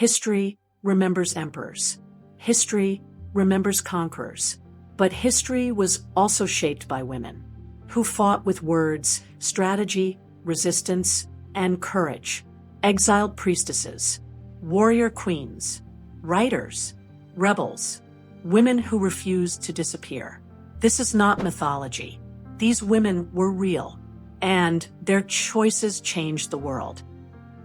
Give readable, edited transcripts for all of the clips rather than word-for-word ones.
History remembers emperors. History remembers conquerors. But history was also shaped by women, who fought with words, strategy, resistance, and courage. Exiled priestesses, warrior queens, writers, rebels, women who refused to disappear. This is not mythology. These women were real, and their choices changed the world.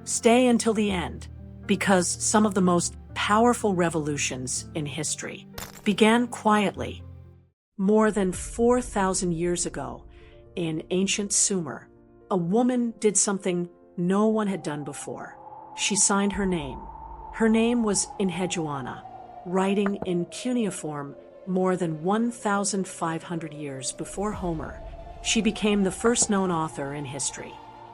Stay until the end, because some of the most powerful revolutions in history began quietly. More than 4,000 years ago, in ancient Sumer, a woman did something no one had done before. She signed her name. Her name was Enheduanna, writing in cuneiform more than 1,500 years before Homer. She became the first known author in history.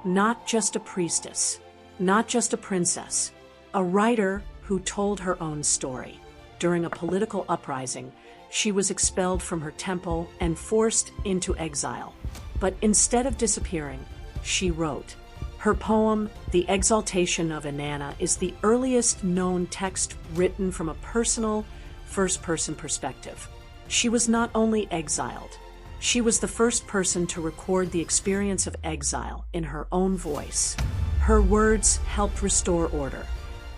Not just a priestess, not just a princess, a writer who told her own story. During a political uprising, she was expelled from her temple and forced into exile. But instead of disappearing, she wrote. Her poem, The Exaltation of Inanna, is the earliest known text written from a personal, first-person perspective. She was not only exiled, she was the first person to record the experience of exile in her own voice. Her words helped restore order,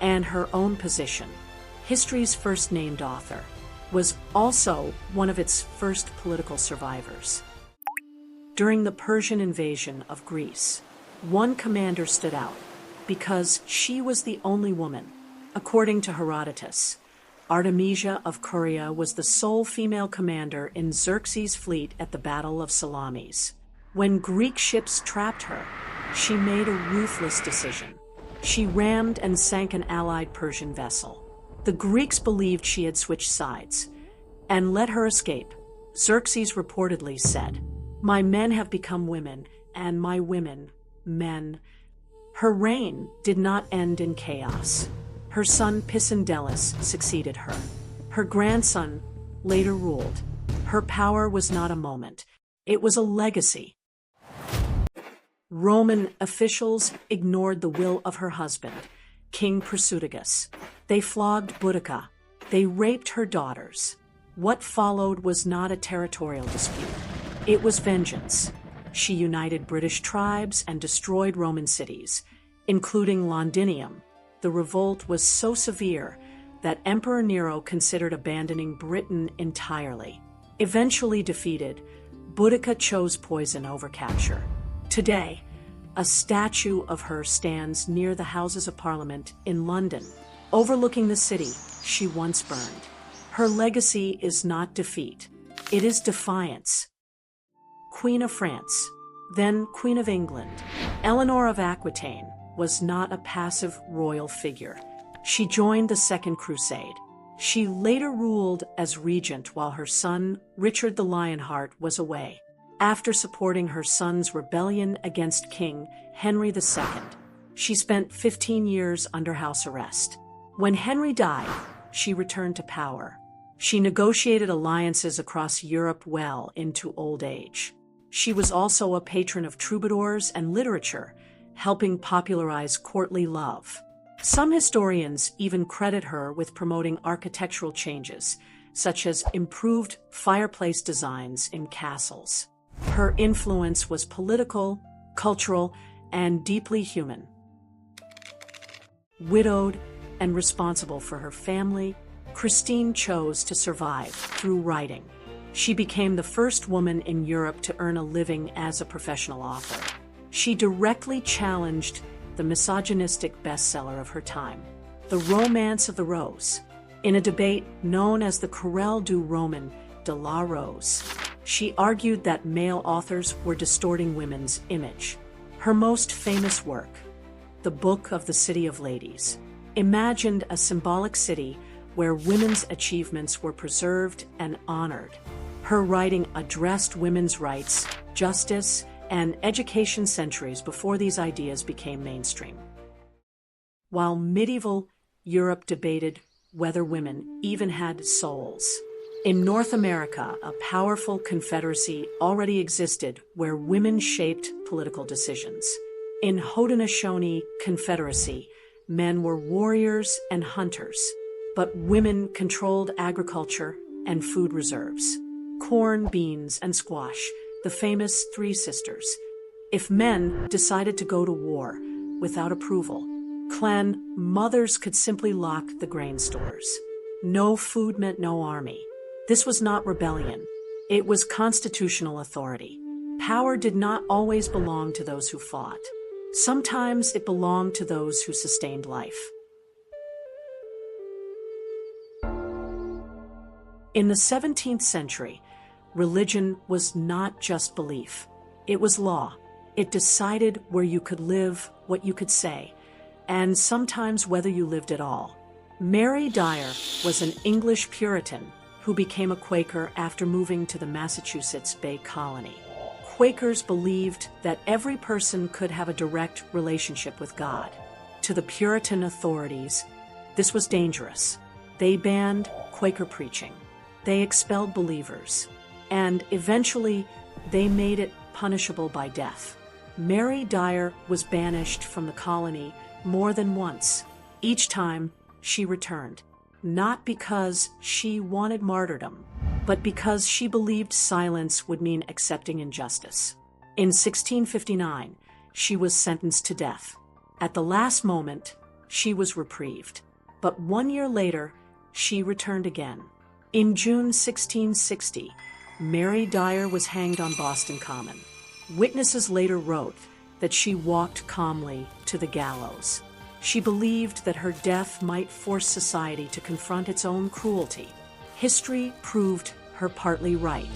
and her own position, history's first named author, was also one of its first political survivors. During the Persian invasion of Greece, one commander stood out because she was the only woman. According to Herodotus, Artemisia of Caria was the sole female commander in Xerxes' fleet at the Battle of Salamis. When Greek ships trapped her, she made a ruthless decision. She rammed and sank an allied Persian vessel. The Greeks believed she had switched sides and let her escape. Xerxes reportedly said, "My men have become women, and my women, men." Her reign did not end in chaos. Her son Pisandelus succeeded her. Her grandson later ruled. Her power was not a moment. It was a legacy. Roman officials ignored the will of her husband, King Prasutagus. They flogged Boudica. They raped her daughters. What followed was not a territorial dispute. It was vengeance. She united British tribes and destroyed Roman cities, including Londinium. The revolt was so severe that Emperor Nero considered abandoning Britain entirely. Eventually defeated, Boudica chose poison over capture. Today, a statue of her stands near the Houses of Parliament in London, overlooking the city she once burned. Her legacy is not defeat, it is defiance. Queen of France, then Queen of England, Eleanor of Aquitaine was not a passive royal figure. She joined the Second Crusade. She later ruled as regent while her son, Richard the Lionheart, was away. After supporting her son's rebellion against King Henry II, she spent 15 years under house arrest. When Henry died, she returned to power. She negotiated alliances across Europe well into old age. She was also a patron of troubadours and literature, helping popularize courtly love. Some historians even credit her with promoting architectural changes, such as improved fireplace designs in castles. Her influence was political, cultural, and deeply human. Widowed and responsible for her family, Christine chose to survive through writing. She became the first woman in Europe to earn a living as a professional author. She directly challenged the misogynistic bestseller of her time, The Romance of the Rose, in a debate known as the Querelle du Roman de la Rose. She argued that male authors were distorting women's image. Her most famous work, The Book of the City of Ladies, imagined a symbolic city where women's achievements were preserved and honored. Her writing addressed women's rights, justice, and education centuries before these ideas became mainstream. While medieval Europe debated whether women even had souls, in North America, a powerful confederacy already existed where women shaped political decisions. In Haudenosaunee Confederacy, Men were warriors and hunters, but women controlled agriculture and food reserves. Corn, beans, and squash, the famous Three Sisters. If men decided to go to war without approval, clan mothers could simply lock the grain stores. No food meant no army. This was not rebellion. It was constitutional authority. Power did not always belong to those who fought. Sometimes it belonged to those who sustained life. In the 17th century, religion was not just belief. It was law. It decided where you could live, what you could say, and sometimes whether you lived at all. Mary Dyer was an English Puritan who became a Quaker after moving to the Massachusetts Bay Colony. Quakers believed that every person could have a direct relationship with God. To the Puritan authorities, this was dangerous. They banned Quaker preaching. They expelled believers. And eventually, they made it punishable by death. Mary Dyer was banished from the colony more than once. Each time, she returned, not because she wanted martyrdom, but because she believed silence would mean accepting injustice. In 1659, she was sentenced to death. At the last moment, she was reprieved. But 1 year later, she returned again. In June 1660, Mary Dyer was hanged on Boston Common. Witnesses later wrote that she walked calmly to the gallows. She believed that her death might force society to confront its own cruelty. History proved her partly right.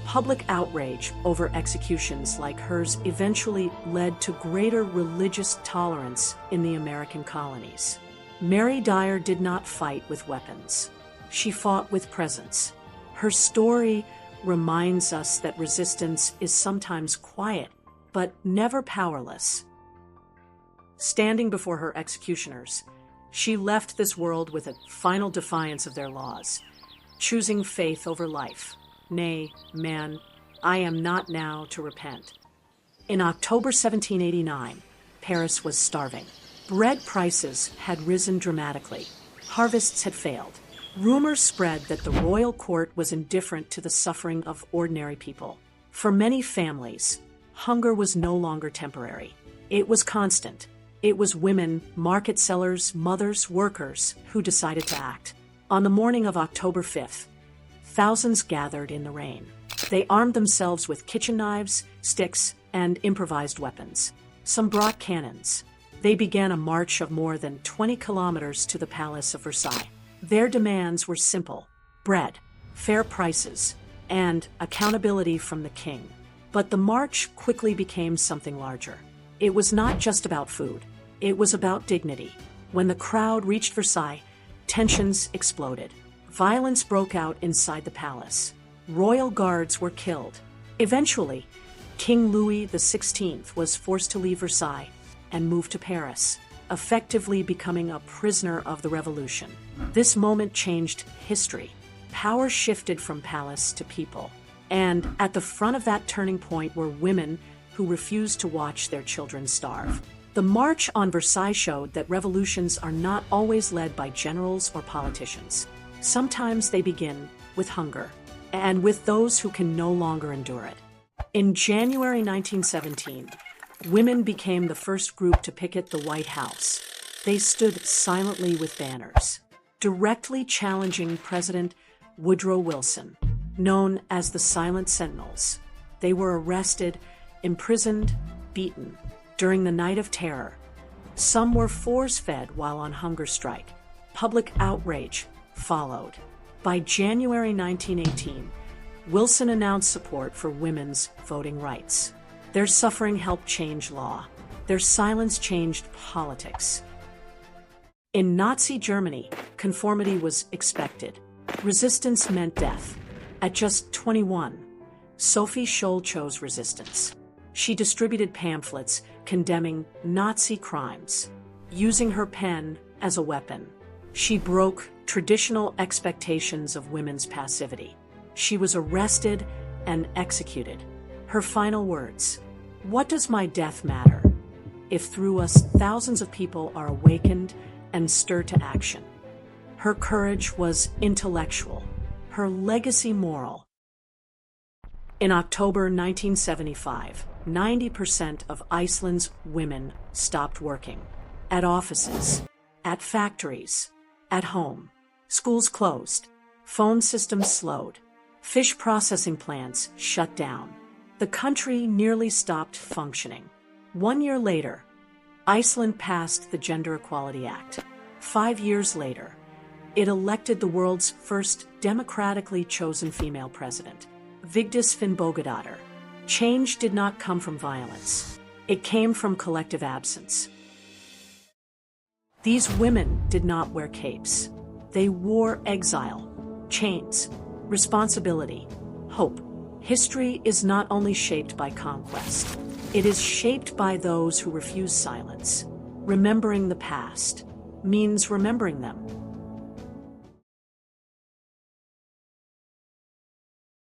Public outrage over executions like hers eventually led to greater religious tolerance in the American colonies. Mary Dyer did not fight with weapons. She fought with presence. Her story reminds us that resistance is sometimes quiet, but never powerless. Standing before her executioners, she left this world with a final defiance of their laws, choosing faith over life. Nay, man, I am not now to repent. In October 1789, Paris was starving. Bread prices had risen dramatically. Harvests had failed. Rumors spread that the royal court was indifferent to the suffering of ordinary people. For many families, hunger was no longer temporary. It was constant. It was women, market sellers, mothers, workers who decided to act. On the morning of October 5th, thousands gathered in the rain. They armed themselves with kitchen knives, sticks, and improvised weapons. Some brought cannons. They began a march of more than 20 kilometers to the Palace of Versailles. Their demands were simple: bread, fair prices, and accountability from the king. But the march quickly became something larger. It was not just about food. It was about dignity. When the crowd reached Versailles, tensions exploded. Violence broke out inside the palace. Royal guards were killed. Eventually, King Louis XVI was forced to leave Versailles and move to Paris, effectively becoming a prisoner of the revolution. This moment changed history. Power shifted from palace to people. And at the front of that turning point were women who refused to watch their children starve. The March on Versailles showed that revolutions are not always led by generals or politicians. Sometimes they begin with hunger, and with those who can no longer endure it. In January 1917, women became the first group to picket the White House. They stood silently with banners, directly challenging President Woodrow Wilson, known as the Silent Sentinels. They were arrested, imprisoned, beaten. During the Night of Terror, some were force-fed while on hunger strike. Public outrage followed. By January 1918, Wilson announced support for women's voting rights. Their suffering helped change law. Their silence changed politics. In Nazi Germany, conformity was expected. Resistance meant death. At just 21, Sophie Scholl chose resistance. She distributed pamphlets condemning Nazi crimes, using her pen as a weapon. She broke traditional expectations of women's passivity. She was arrested and executed. Her final words: "What does my death matter? if through us thousands of people are awakened and stirred to action. Her courage was intellectual, her legacy moral. In October 1975, 90% of Iceland's women stopped working. At offices, at factories, at home. Schools closed. Phone systems slowed. Fish processing plants shut down. The country nearly stopped functioning. 1 year later, Iceland passed the Gender Equality Act. 5 years later, it elected the world's first democratically chosen female president, Vigdis Finnbogadóttir. Change did not come from violence. It came from collective absence. These women did not wear capes. They wore exile, chains, responsibility, hope. History is not only shaped by conquest. It is shaped by those who refuse silence. Remembering the past means remembering them.